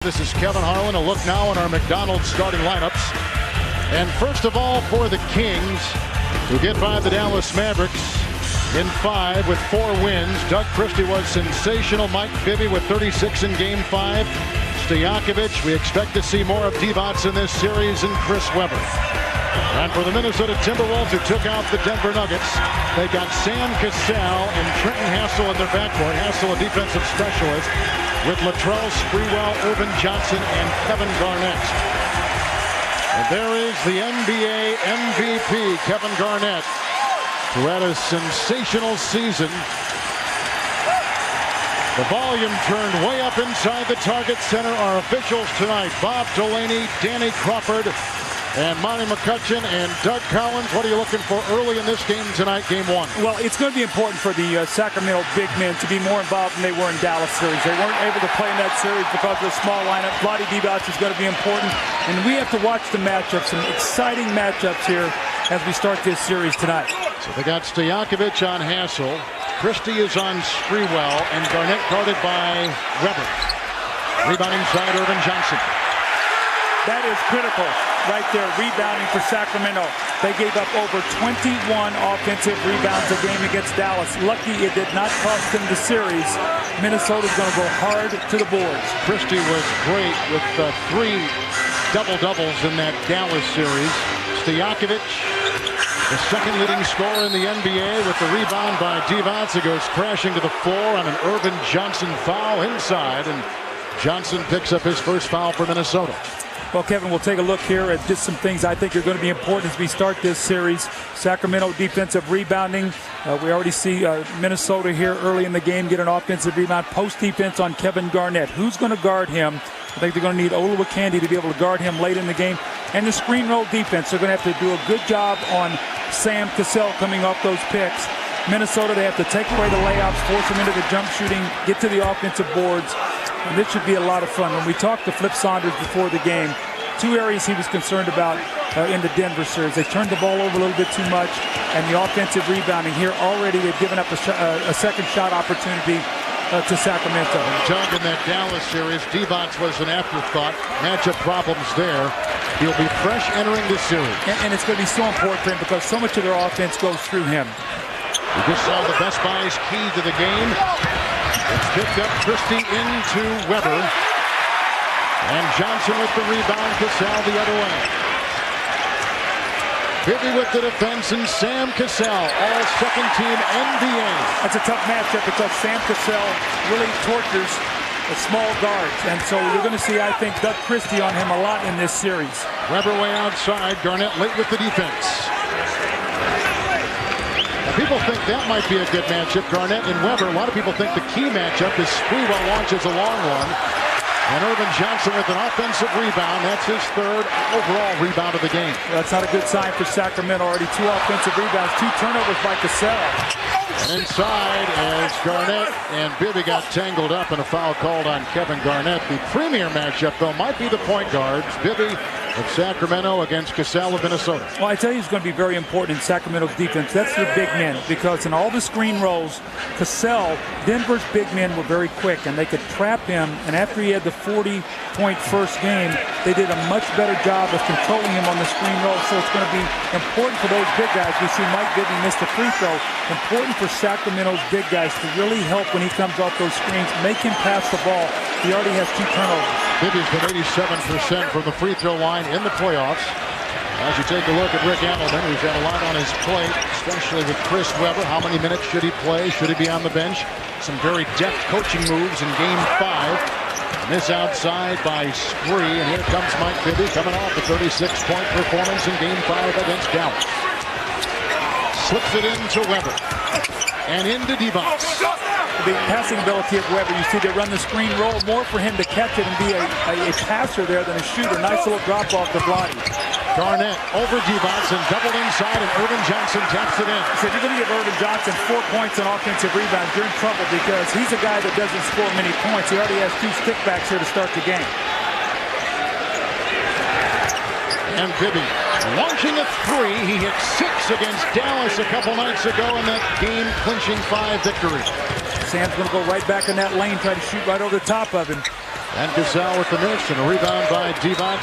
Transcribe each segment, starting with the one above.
This is Kevin Harlan. A look now on our McDonald's starting lineups. And first of all, for the Kings, who get by the Dallas Mavericks in 5 with 4 wins. Doug Christie was sensational. Mike Bibby with 36 in Game 5. Stojakovic, we expect to see more of Divac in this series, and Chris Webber. And for the Minnesota Timberwolves, who took out the Denver Nuggets, they got Sam Cassell and Trenton Hassel in their backcourt. Hassel, a defensive specialist, with Latrell Sprewell, Irvin Johnson, and Kevin Garnett. And there is the NBA MVP, Kevin Garnett, who had a sensational season. The volume turned way up inside the Target Center. Our officials tonight, Bob Delaney, Danny Crawford, and Monty McCutcheon, and Doug Collins. What are you looking for early in this game tonight, Game 1? Well, it's going to be important for the Sacramento big men to be more involved than they were in Dallas series. They weren't able to play in that series because of the small lineup. Vlade Divac is going to be important, and we have to watch the matchups, some exciting matchups here as we start this series tonight. So they got Stojakovic on Hassel. Christie is on Sprewell, and Garnett guarded by Webber. Rebounding side, Irvin Johnson. That is critical right there, rebounding for Sacramento. They gave up over 21 offensive rebounds a game against Dallas. Lucky it did not cost them the series. Minnesota's going to go hard to the boards. Christie was great with 3 double-doubles in that Dallas series. Stojakovic, the second leading scorer in the NBA, with the rebound by Divac. It goes crashing to the floor on an Irvin Johnson foul inside, and Johnson picks up his first foul for Minnesota. Well, Kevin, we'll take a look here at just some things I think are going to be important as we start this series. Sacramento defensive rebounding. We already see Minnesota here early in the game get an offensive rebound. Post defense on Kevin Garnett. Who's going to guard him? I think they're going to need Olowokandi to be able to guard him late in the game. And the screen roll defense, they're going to have to do a good job on Sam Cassell coming off those picks. Minnesota, they have to take away the layups, force them into the jump shooting, get to the offensive boards. And this should be a lot of fun. When we talked to Flip Saunders before the game, 2 areas he was concerned about in the Denver series. They turned the ball over a little bit too much, and the offensive rebounding here already they've given up a second shot opportunity to Sacramento. Doug, in that Dallas series, Divac was an afterthought. Matchup problems there. He'll be fresh entering this series. And it's going to be so important for him because so much of their offense goes through him. We just saw the Best Buy's key to the game. It's picked up Christie into Webber. And Johnson with the rebound, Cassell the other way. Bibby with the defense, and Sam Cassell, all second-team NBA. That's a tough matchup because Sam Cassell really tortures the small guards. And so you're going to see, I think, Doug Christie on him a lot in this series. Webber way outside, Garnett late with the defense. Now, people think that might be a good matchup, Garnett and Webber. A lot of people think the key matchup is Sprewell launches a long one. And Irvin Johnson with an offensive rebound. That's his 3rd overall rebound of the game. Well, that's not a good sign for Sacramento. Already 2 offensive rebounds, 2 turnovers by Cassell. And inside as Garnett and Bibby got tangled up in a foul called on Kevin Garnett. The premier matchup, though, might be the point guards. Bibby of Sacramento against Cassell of Minnesota. Well, I tell you, it's going to be very important in Sacramento's defense. That's their big men, because in all the screen rolls, Cassell, Denver's big men were very quick, and they could trap him. And after he had the 40-point first game, they did a much better job of controlling him on the screen roll. So it's going to be important for those big guys. We see Mike Bibby miss the free throw. Important for Sacramento's big guys to really help when he comes off those screens, make him pass the ball. He already has 2 turnovers. Bibby's been 87% from the free throw line in the playoffs. As you take a look at Rick Adelman, who's got a lot on his plate, especially with Chris Webber. How many minutes should he play? Should he be on the bench? Some very deft coaching moves in Game 5. Miss outside by Spree, and here comes Mike Bibby coming off a 36-point performance in Game 5 against Dallas. Slips it into Webber. And into Divac. The passing ability of Webber, you see they run the screen roll more for him to catch it and be a passer there than a shooter. Nice little drop off the Vlade. Garnett over Divac and doubled inside, and Irvin Johnson taps it in. So if you're going to give Irvin Johnson 4 points on offensive rebounds, you're in trouble because he's a guy that doesn't score many points. He already has 2 stickbacks here to start the game. And Bibby launching a 3. He hit 6 against Dallas a couple nights ago in that game-clinching 5 victory. Sam's going to go right back in that lane, try to shoot right over the top of him. And Cassell with the miss, and a rebound by Divac.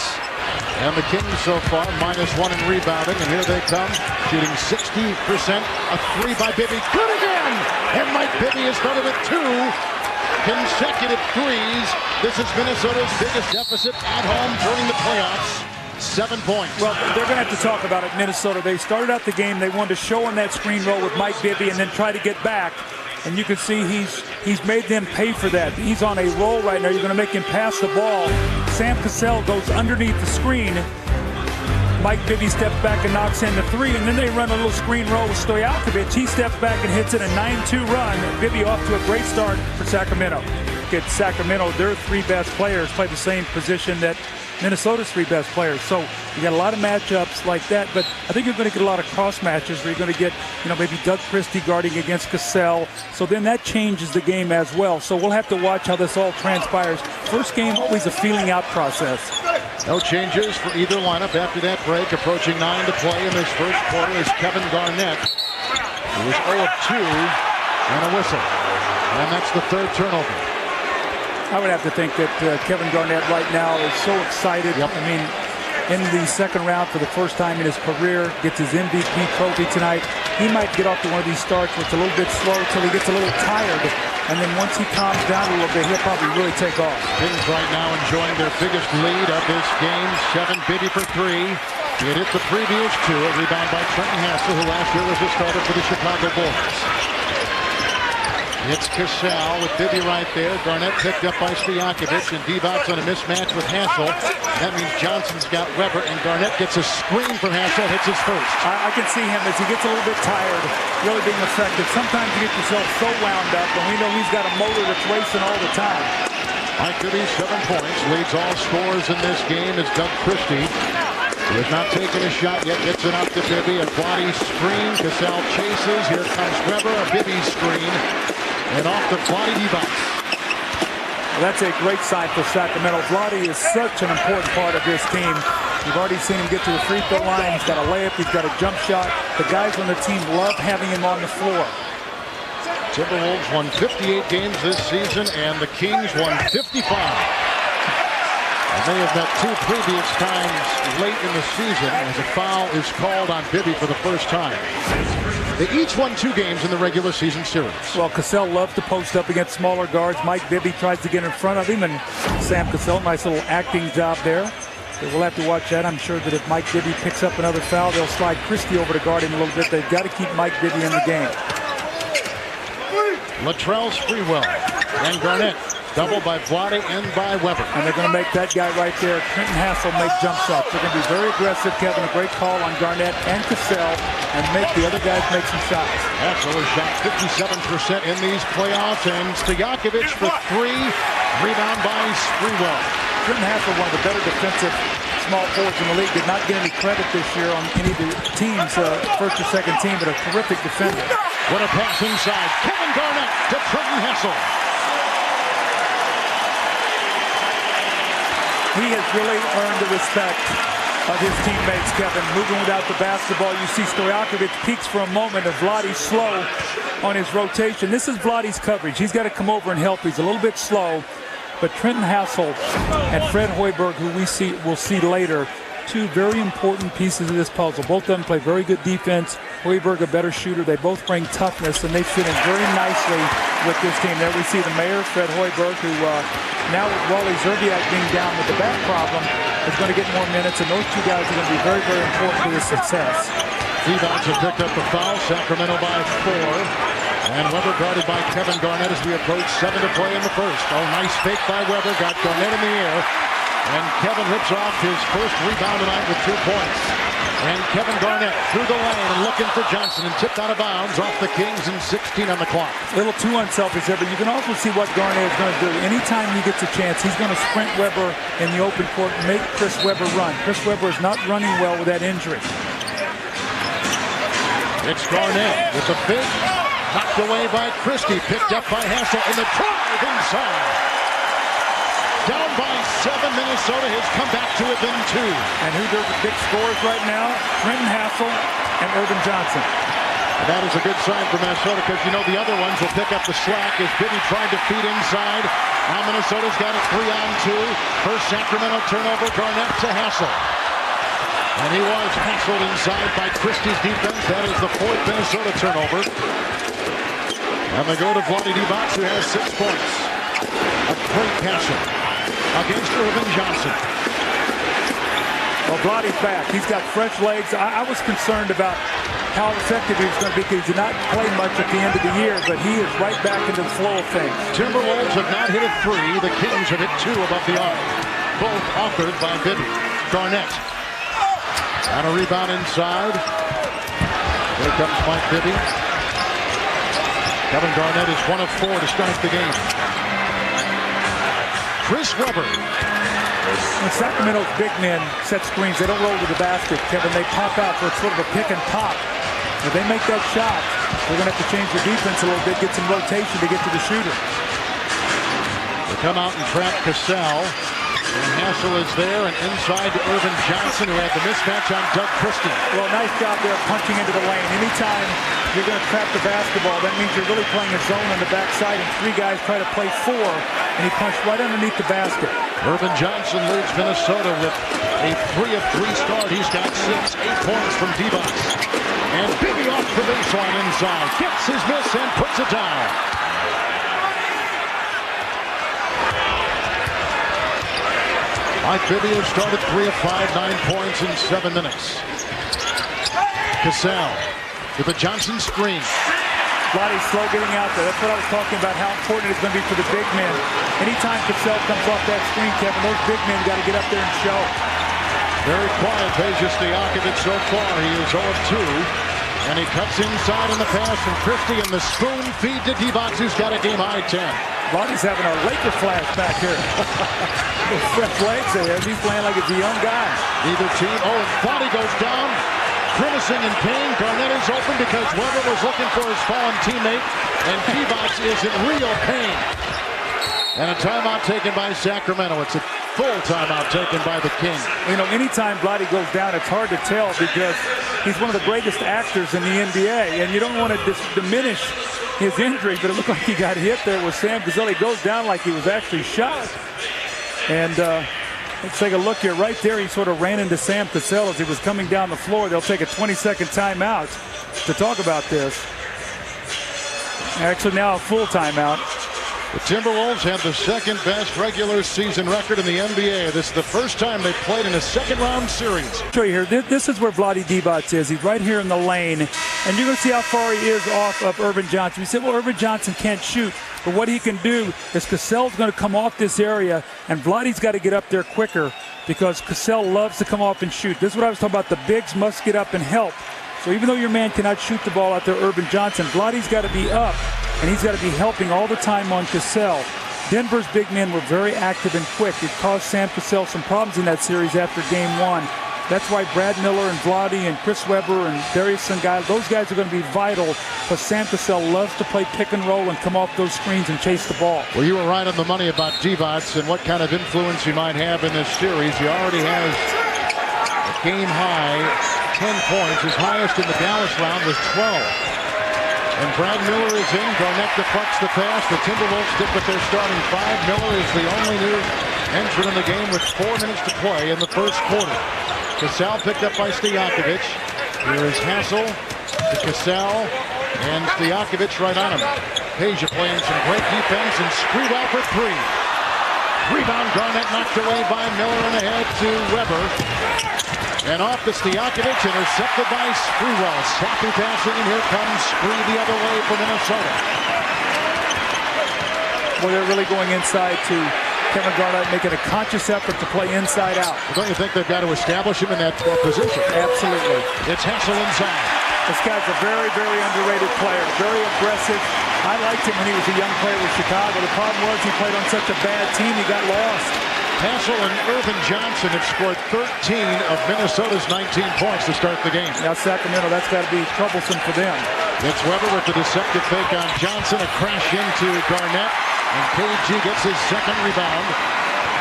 And the Kings so far -1 in rebounding, and here they come, shooting 60%. A three by Bibby, good again! And Mike Bibby has started with 2 consecutive threes. This is Minnesota's biggest deficit at home during the playoffs. 7 points. Well, they're going to have to talk about it, Minnesota. They started out the game, they wanted to show on that screen roll with Mike Bibby and then try to get back. And you can see he's made them pay for that. He's on a roll right now. You're going to make him pass the ball. Sam Cassell goes underneath the screen. Mike Bibby steps back and knocks in the 3, and then they run a little screen roll with Stojakovic. He steps back and hits it, a 9-2 run. Bibby off to a great start for Sacramento. Get Sacramento, their 3 best players play the same position that Minnesota's 3 best players. So you got a lot of matchups like that, but I think you're going to get a lot of cross matches where you're going to get, maybe Doug Christie guarding against Cassell. So then that changes the game as well. So we'll have to watch how this all transpires. First game, always a feeling out process. No changes for either lineup after that break. Approaching 9 to play in this first quarter is Kevin Garnett, who is 0 of 2 and a whistle. And that's the 3rd turnover. I would have to think that Kevin Garnett right now is so excited. Yep. I mean, in the second round for the first time in his career, gets his MVP trophy tonight. He might get off to one of these starts where it's a little bit slow until he gets a little tired. And then once he calms down a little bit, he'll probably really take off. Kings right now enjoying their biggest lead of this game. 7, Bibby for 3. He had hit the previous 2. A rebound by Trenton Hassel, who last year was the starter for the Chicago Bulls. It's Cassell with Bibby right there. Garnett picked up by Stojakovic, and Divac on a mismatch with Hassel. That means Johnson's got Weber, and Garnett gets a screen from Hassel, hits his first. I can see him as he gets a little bit tired, really being effective. Sometimes you get yourself so wound up, and we know he's got a motor that's racing all the time. Mike Bibby, 7 points, leads all scorers in this game is Doug Christie. He has not taken a shot yet, gets it up to Bibby. A body screen, Cassell chases. Here comes Weber, a Bibby screen. And off the Vlade Divac. Well, that's a great sign for Sacramento. Vlade is such an important part of this team. You've already seen him get to the free throw line. He's got a layup. He's got a jump shot. The guys on the team love having him on the floor. TimberWolves won 58 games this season, and the Kings won 55. And they have met 2 previous times late in the season as a foul is called on Bibby for the first time. They each won 2 games in the regular season series. Well, Cassell loves to post up against smaller guards. Mike Bibby tries to get in front of him, and Sam Cassell, nice little acting job there. So we'll have to watch that. I'm sure that if Mike Bibby picks up another foul, they'll slide Christie over to guard him a little bit. They've got to keep Mike Bibby in the game. Latrell Sprewell and Garnett. Double by Vlade and by Weber. And they're going to make that guy right there, Trenton Hassel, make jump shots. They're going to be very aggressive, Kevin. A great call on Garnett and Cassell, and make the other guys make some shots. Hassel has shot 57% in these playoffs, and Stojakovic for 3. Rebound by Sprewell. Trenton Hassel, one of the better defensive small forwards in the league, did not get any credit this year on any of the teams, first or second team, but a terrific defender. What a pass inside. Kevin Garnett to Trenton Hassel. He has really earned the respect of his teammates, Kevin. Moving without the basketball, you see Stojakovic peaks for a moment, and Vlade's slow on his rotation. This is Vlade's coverage. He's got to come over and help. He's a little bit slow. But Trenton Hassel and Fred Hoiberg, who we'll see later, 2 very important pieces of this puzzle. Both of them play very good defense. Hoiberg a better shooter. They both bring toughness, and they fit in very nicely with this team. There we see the mayor, Fred Hoiberg, who now with Wally Zerbiak being down with the back problem, is going to get more minutes, and those 2 guys are going to be very, very important to his success. Divac have picked up the foul. Sacramento by 4. And Weber guarded by Kevin Garnett as we approach 7 to play in the first. Oh, nice fake by Weber. Got Garnett in the air. And Kevin rips off his first rebound tonight with 2 points. And Kevin Garnett through the lane and looking for Johnson, and tipped out of bounds off the Kings, and 16 on the clock. A little too unselfish there, but you can also see what Garnett is going to do. Anytime he gets a chance, he's going to sprint Weber in the open court and make Chris Weber run. Chris Weber is not running well with that injury. It's Garnett with the big knocked away by Christie, picked up by Hassel, and the drive inside. Down by 7, Minnesota has come back to within 2. And who are the big scorers right now? Trenton Hassel and Irvin Johnson. And that is a good sign for Minnesota because you know the other ones will pick up the slack as Bibby tried to feed inside. Now Minnesota's got a 3-on-2. First Sacramento turnover, Garnett to Hassel. And he was hassled inside by Christie's defense. That is the 4th Minnesota turnover. And they go to Vlade Divac, who has 6 points. A great passer against Irvin Johnson. Well, Vlade's back. He's got fresh legs. I was concerned about how effective he was going to be because he did not play much at the end of the year, but he is right back into the flow of things. TimberWolves have not hit a 3. The Kings have hit 2 above the arc. Both authored by Bibby. Garnett. And a rebound inside. Here comes Mike Bibby. Kevin Garnett is 1 of 4 to start the game. Chris Webber. When Sacramento's big men set screens, they don't roll to the basket, Kevin. They pop out for sort of a pick and pop. If they make that shot, they're going to have to change their defense a little bit, get some rotation to get to the shooter. They come out and trap Cassell. And Hassel is there, and inside to Irvin Johnson, who had the mismatch on Doug Christie. Well, nice job there punching into the lane. Anytime you're going to trap the basketball, that means you're really playing a zone on the backside, and 3 guys try to play 4, and he punched right underneath the basket. Irvin Johnson leads Minnesota with a 3 of 3 start. He's got 6, 8 points from Divac. And Bibby off the baseline inside, gets his miss and puts it down. Mike Bibby has started 3 of 5, 9 points in 7 minutes. Cassell with a Johnson screen. Vlade slow getting out there. That's what I was talking about, how important it's going to be for the big men. Anytime Cassell comes off that screen, Kevin, those big men got to get up there and show. Very quiet, Peja Stojakovic so far. He is 0 of 2. And he cuts inside on the pass from Christie, and the spoon feed to Divac, who's got a game-high 10. Vlade's having a Laker flash back here. Those fresh legs there. He's playing like it's a young guy. Neither team. Oh, and Vlade goes down, grimacing in pain. Garnett is open because Webber was looking for his fallen teammate, and Divac is in real pain. And a timeout taken by Sacramento. It's a full timeout taken by the Kings. You know, anytime Vlade goes down, it's hard to tell because he's one of the greatest actors in the NBA, and you don't want to diminish his injury, but it looked like he got hit there with Sam Cassell. He goes down like he was actually shot. And let's take a look here. Right there, he sort of ran into Sam Cassell as he was coming down the floor. They'll take a 20-second timeout to talk about this. Actually, now a full timeout. The Timberwolves have the 2nd best regular season record in the NBA. This is the first time they played in a 2nd-round series. I'll show you here. This is where Vlade Divac is. He's right here in the lane. And you're going to see how far he is off of Irvin Johnson. We said, well, Irvin Johnson can't shoot. But what he can do is Cassell's going to come off this area, and Vlade's got to get up there quicker because Cassell loves to come off and shoot. This is what I was talking about. The bigs must get up and help. So even though your man cannot shoot the ball out there, Irvin Johnson, Vlade's got to be up, and he's got to be helping all the time on Cassell. Denver's big men were very active and quick. It caused Sam Cassell some problems in that series after game 1. That's why Brad Miller and Vlade and Chris Webber and Darius Sangalo, those guys are going to be vital because Sam Cassell loves to play pick and roll and come off those screens and chase the ball. Well, you were right on the money about Divac and what kind of influence he might have in this series. He already has a game-high 10 points. His highest in the Dallas round was 12. And Brad Miller is in. Garnett deflects the pass. The Timberwolves stick with their starting 5. Miller is the only new entrant in the game with 4 minutes to play in the first quarter. Cassell picked up by Stojakovic. Here is Hassel to Cassell, and Stojakovic right on him. Peja playing some great defense, and Sprewell for 3. Rebound, Garnett knocked away by Miller in the head to Webber. And off to Stojakovic, intercepted by Sprewell. Sloppy passing, and here comes Spree the other way for Minnesota. Well, they're really going inside to Kevin Garnett, making a conscious effort to play inside out. Well, don't you think they've got to establish him in that position? Absolutely. It's Hassel inside. This guy's a very, very underrated player. Very aggressive. I liked him when he was a young player with Chicago. The problem was he played on such a bad team, he got lost. Hassel and Irvin Johnson have scored 13 of Minnesota's 19 points to start the game. Now Sacramento, that's got to be troublesome for them. It's Webber with the deceptive fake on Johnson. A crash into Garnett. And KG gets his 2nd rebound.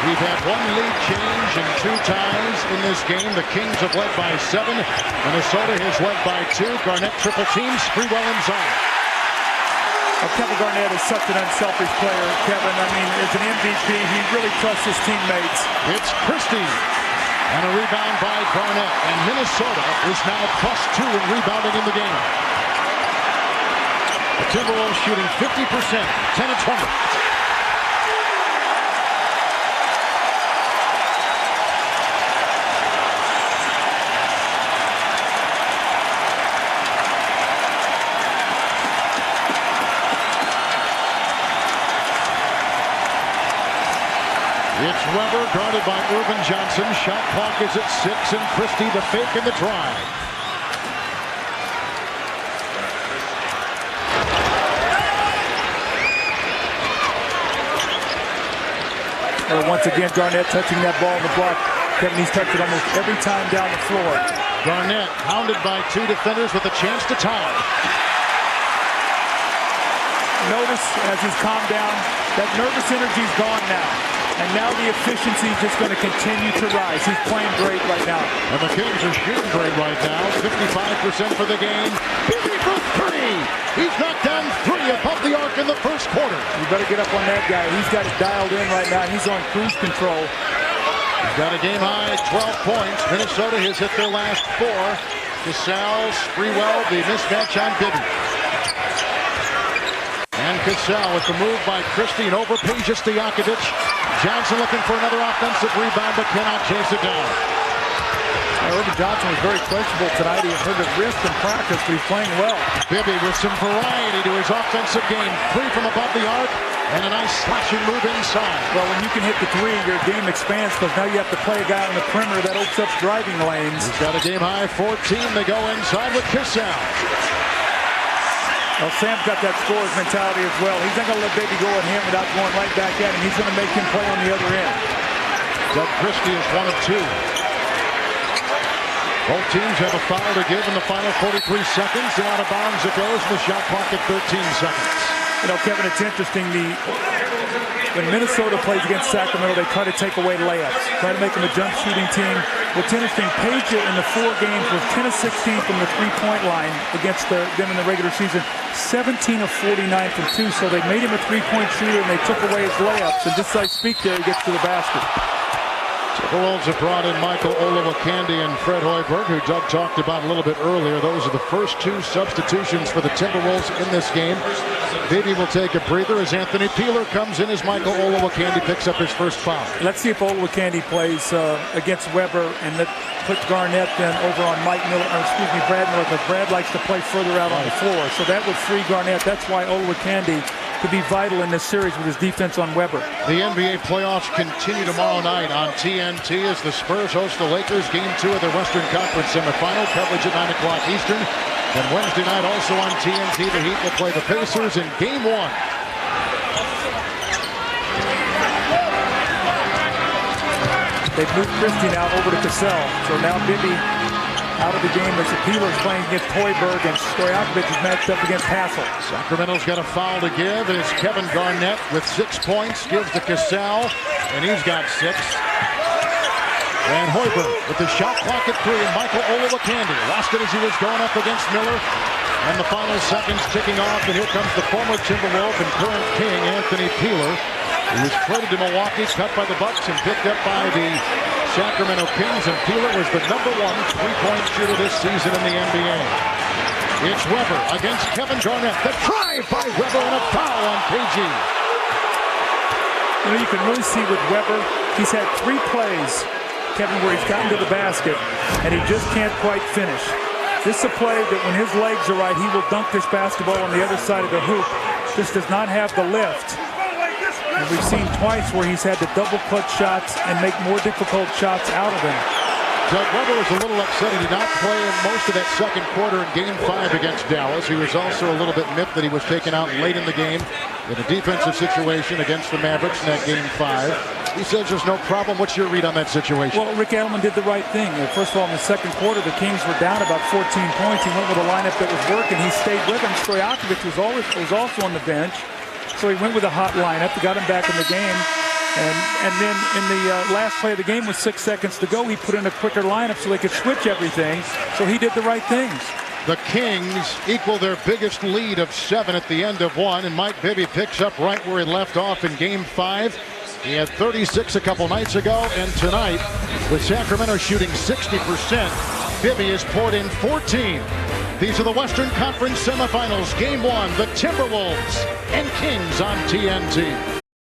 We've had one lead change and 2 ties in this game. The Kings have led by 7. Minnesota has led by 2. Garnett triple teams. Sprewell inside. Kevin Garnett is such an unselfish player, Kevin. I mean, as an MVP, he really trusts his teammates. It's Christie. And a rebound by Garnett. And Minnesota is now +2 in rebounding in the game. The Timberwolves shooting 50%, 10 of 20. It's Weber guarded by Irvin Johnson. Shot clock is at 6, and Christie the fake and the drive. Once again, Garnett touching that ball in the block. Kevin, he's touched it almost every time down the floor. Garnett hounded by 2 defenders with a chance to tie. Notice as he's calmed down, that nervous energy's gone now. And now the efficiency is just going to continue to rise. He's playing great right now. And the Kings are shooting great right now. 55% for the game. Bibby for 3. He's knocked down 3 above the arc in the first quarter. You better get up on that guy. He's got it dialed in right now. He's on cruise control. He's got a game-high 12 points. Minnesota has hit their last 4. Cassell, Sprewell, the mismatch on Bibby. And Cassell with the move by Christie and over Peja Stojakovic. Johnson looking for another offensive rebound, but cannot chase it down. Irvin Johnson was very questionable tonight. He hurt his wrist in practice, but he's playing well. Bibby with some variety to his offensive game. 3 from above the arc, and a nice slashing move inside. Well, when you can hit the 3, your game expands, because now you have to play a guy on the perimeter that opens up driving lanes. He's got a game-high 14. They go inside with Cassell. Well, Sam's got that scorer's mentality as well. He's not going to let Bibby go at him without going right back at him. He's going to make him play on the other end. Doug Christie is 1 of 2. Both teams have a foul to give in the final 43 seconds. And out of bounds it goes, and the shot clock at 13 seconds. You know, Kevin, it's interesting. When Minnesota plays against Sacramento, they try to take away layups, try to make them a jump shooting team. What's interesting, Peja in the 4 games was 10 of 16 from the 3-point line against them in the regular season, 17 of 49 from 2. So they made him a 3-point shooter, and they took away his layups. And just as I speak there, he gets to the basket. Timberwolves have brought in Michael Olowokandi and Fred Hoiberg, who Doug talked about a little bit earlier. Those are the first 2 substitutions for the Timberwolves in this game. Bibby will take a breather as Anthony Peeler comes in as Michael Olowokandi picks up his first foul. Let's see if Olowokandi plays against Weber and that puts Garnett then over on Brad Miller, because Brad likes to play further out on the floor. So that would free Garnett. That's why Olowokandi could be vital in this series with his defense on Weber. The NBA playoffs continue tomorrow night on TNT as the Spurs host the Lakers. Game 2 of their Western Conference semifinal. Coverage at 9 o'clock Eastern. And Wednesday night also on TNT, the Heat will play the Pacers in Game 1. They've moved Christie now over to Cassell. So now Bibby out of the game as the Peeler's playing against Hoiberg, and Stojakovic is matched up against Hassel. Sacramento's got a foul to give as Kevin Garnett with 6 points gives to Cassell, and he's got 6. And Hoiberg with the shot clock at 3, and Michael Olowokandi lost it as he was going up against Miller. And the final seconds ticking off, and here comes the former Timberwolf and current King, Anthony Peeler, who was traded to Milwaukee, cut by the Bucks, and picked up by the Sacramento Kings. And Peeler was the #1 3-point shooter this season in the NBA. It's Weber against Kevin Garnett. The drive by Weber and a foul on PG. You know, you can really see with Weber, he's had 3 plays, Kevin, where he's gotten to the basket, and he just can't quite finish. This is a play that when his legs are right, he will dunk this basketball on the other side of the hoop. Just does not have the lift. And we've seen twice where he's had to double clutch shots and make more difficult shots out of them. Doug Weber was a little upset he did not play in most of that second quarter in Game 5 against Dallas. He was also a little bit miffed that he was taken out late in the game in a defensive situation against the Mavericks in that Game 5. He says there's no problem. What's your read on that situation? Well, Rick Adelman did the right thing. First of all, in the second quarter, the Kings were down about 14 points. He went with a lineup that was working. He stayed with him. Stojakovic was also on the bench. So he went with a hot lineup, got him back in the game. And then in the last play of the game with 6 seconds to go, he put in a quicker lineup so they could switch everything. So he did the right things. The Kings equal their biggest lead of 7 at the end of 1, and Mike Bibby picks up right where he left off in Game 5. He had 36 a couple nights ago, and tonight, with Sacramento shooting 60%, Bibby has poured in 14. These are the Western Conference semifinals, Game 1, the Timberwolves and Kings on TNT.